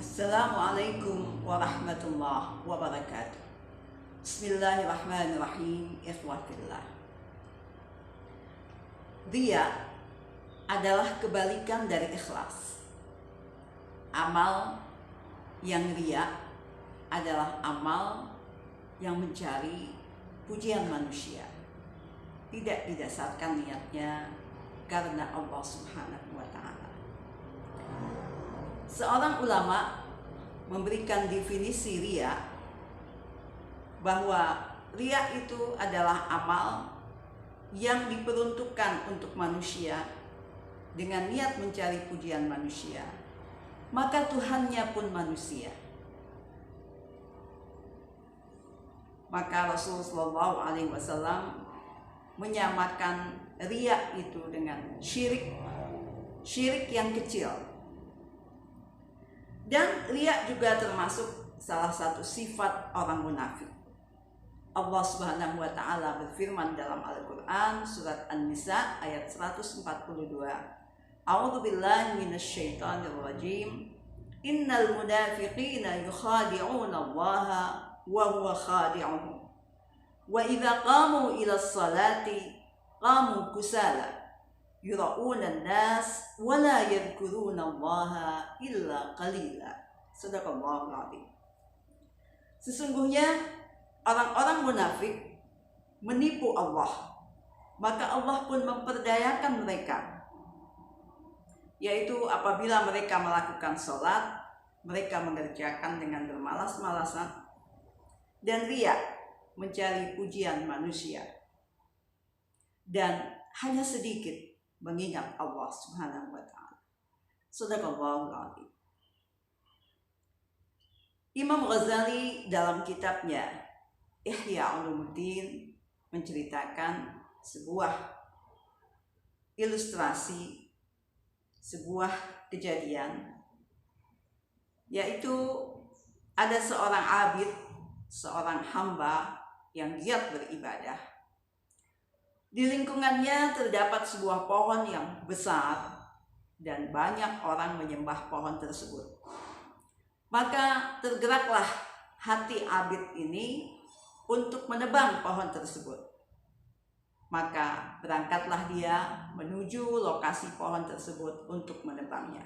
Assalamualaikum warahmatullahi wabarakatuh. Bismillahirrahmanirrahim. Ikhwatillah. Riya adalah kebalikan dari ikhlas. Amal yang riya adalah amal yang mencari pujian manusia, tidak didasarkan niatnya karena Allah Subhanahu wa Ta'ala. Seorang ulama memberikan definisi riya bahwa riya itu adalah amal yang diperuntukkan untuk manusia dengan niat mencari pujian manusia, maka Tuhannya pun manusia. Maka Rasulullah SAW menyamakan riya itu dengan syirik yang kecil. Dan riya juga termasuk salah satu sifat orang munafik. Allah Subhanahu wa Ta'ala berfirman dalam Al-Quran surat An-Nisa ayat 142. A'udzu billahi minasyaitonir rajim. Innal munafiqina yukhadi'una Allaha wa huwa khadi'uhum. Wa idza qamu ila sholati qamu kusala yura'una nas wa la yadhkuruna Allaha illa qalila. Sadaqallahul azim. Sesungguhnya orang-orang munafik menipu Allah, maka Allah pun memperdayakan mereka, yaitu apabila mereka melakukan sholat, mereka mengerjakan dengan bermalas-malasan dan riya, mencari pujian manusia, dan hanya sedikit mengingat Allah Subhanahu wa Ta'ala. Shadaqallahul azim. Imam Ghazali dalam kitabnya Ihya Ulumuddin menceritakan sebuah ilustrasi, sebuah kejadian, yaitu ada seorang abid, seorang hamba yang giat beribadah. Di lingkungannya terdapat sebuah pohon yang besar dan banyak orang menyembah pohon tersebut. Maka tergeraklah hati abid ini untuk menebang pohon tersebut. Maka berangkatlah dia menuju lokasi pohon tersebut untuk menebangnya.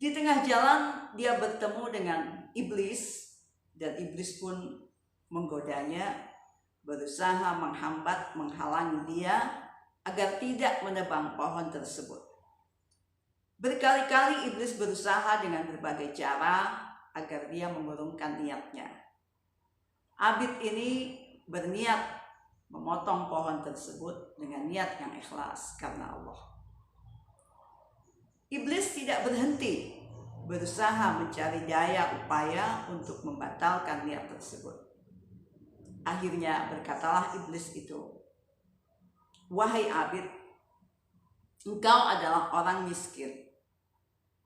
Di tengah jalan dia bertemu dengan iblis, dan iblis pun menggodanya, berusaha menghambat, menghalangi dia agar tidak menebang pohon tersebut. Berkali-kali iblis berusaha dengan berbagai cara agar dia mengurungkan niatnya. Abid ini berniat memotong pohon tersebut dengan niat yang ikhlas karena Allah. Iblis tidak berhenti berusaha mencari daya upaya untuk membatalkan niat tersebut. Akhirnya berkatalah iblis itu, "Wahai abid, engkau adalah orang miskin.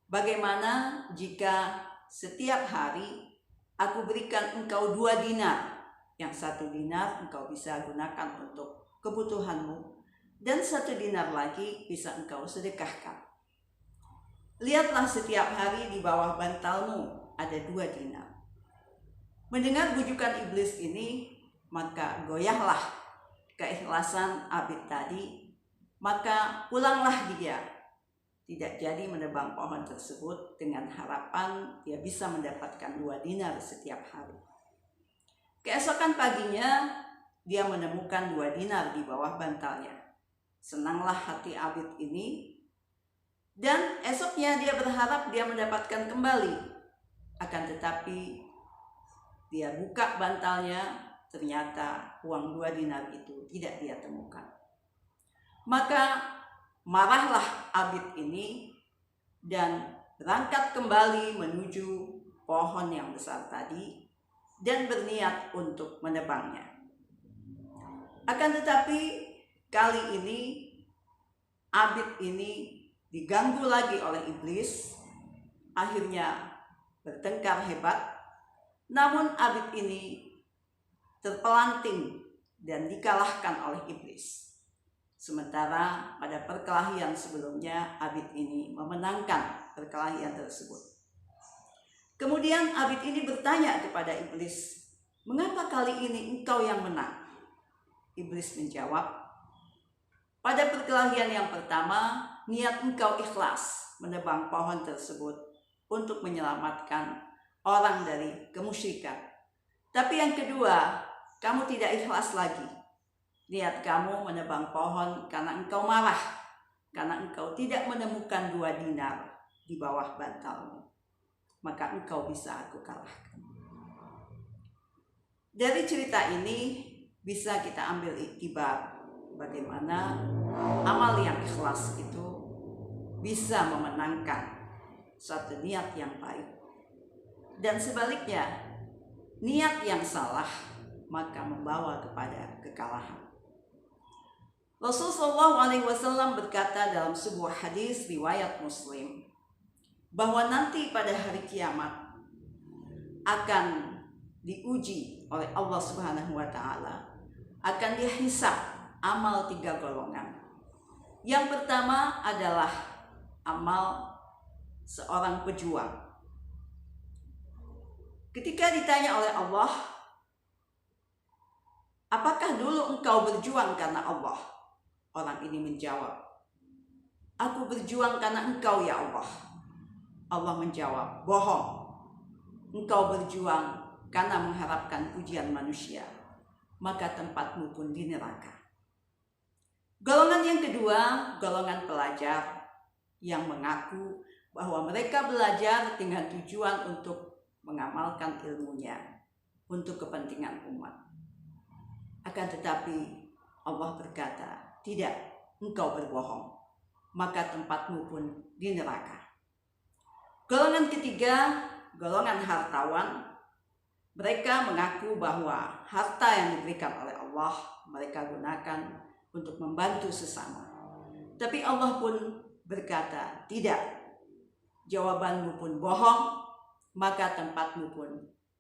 Bagaimana jika setiap hari aku berikan engkau 2 dinar, yang 1 dinar engkau bisa gunakan untuk kebutuhanmu, dan 1 dinar lagi bisa engkau sedekahkan. Lihatlah setiap hari di bawah bantalmu ada 2 dinar. Mendengar bujukan iblis ini, maka goyahlah keikhlasan abid tadi, maka pulanglah dia, tidak jadi menebang pohon tersebut dengan harapan dia bisa mendapatkan 2 dinar setiap hari. Keesokan paginya dia menemukan 2 dinar di bawah bantalnya. Senanglah hati abid ini, dan esoknya dia berharap dia mendapatkan kembali. Akan tetapi dia buka bantalnya, ternyata uang 2 dinar itu tidak dia temukan. Maka marahlah abid ini dan berangkat kembali menuju pohon yang besar tadi dan berniat untuk menebangnya. Akan tetapi kali ini abid ini diganggu lagi oleh iblis. Akhirnya bertengkar hebat, namun abid ini terpelanting dan dikalahkan oleh iblis. Sementara pada perkelahian sebelumnya abid ini memenangkan perkelahian tersebut. Kemudian abid ini bertanya kepada iblis, "Mengapa kali ini engkau yang menang?" Iblis menjawab, "Pada perkelahian yang pertama, niat engkau ikhlas menebang pohon tersebut untuk menyelamatkan orang dari kemusyrikan. Tapi yang kedua, kamu tidak ikhlas lagi. Niat kamu menebang pohon karena engkau marah, karena engkau tidak menemukan 2 dinar di bawah bantalmu. Maka engkau bisa aku kalahkan." Dari cerita ini bisa kita ambil iktibar bagaimana amal yang ikhlas itu bisa memenangkan suatu niat yang baik. Dan sebaliknya, niat yang salah maka membawa kepada kekalahan. Rasulullah SAW berkata dalam sebuah hadis riwayat Muslim bahwa nanti pada hari kiamat akan diuji oleh Allah Subhanahu wa Ta'ala, akan dihisab amal 3 golongan. Yang pertama adalah amal seorang pejuang. Ketika ditanya oleh Allah, "Apakah dulu engkau berjuang karena Allah?" Orang ini menjawab, "Aku berjuang karena engkau ya Allah." Allah menjawab, "Bohong. Engkau berjuang karena mengharapkan pujian manusia, maka tempatmu pun di neraka." Golongan yang kedua, golongan pelajar yang mengaku bahwa mereka belajar dengan tujuan untuk mengamalkan ilmunya untuk kepentingan umat. Akan tetapi Allah berkata, "Tidak, engkau berbohong, maka tempatmu pun di neraka." Golongan ketiga, golongan hartawan. Mereka mengaku bahwa harta yang diberikan oleh Allah mereka gunakan untuk membantu sesama. Tapi Allah pun berkata, "Tidak, jawabanmu pun bohong, maka tempatmu pun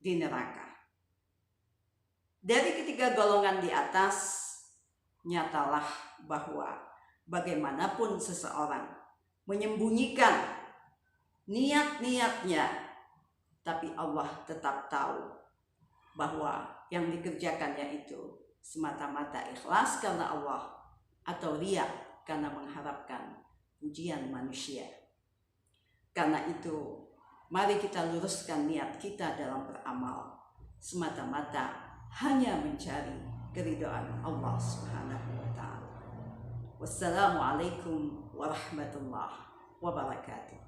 di neraka." Dari ketiga golongan di atas, nyatalah bahwa bagaimanapun seseorang menyembunyikan niat-niatnya, tapi Allah tetap tahu bahwa yang dikerjakannya itu semata-mata ikhlas karena Allah atau riya karena mengharapkan pujian manusia. Karena itu, mari kita luruskan niat kita dalam beramal semata-mata hanya mencari keridhaan Allah Subhanahu wa Ta'ala. Wassalamualaikum warahmatullahi wabarakatuh.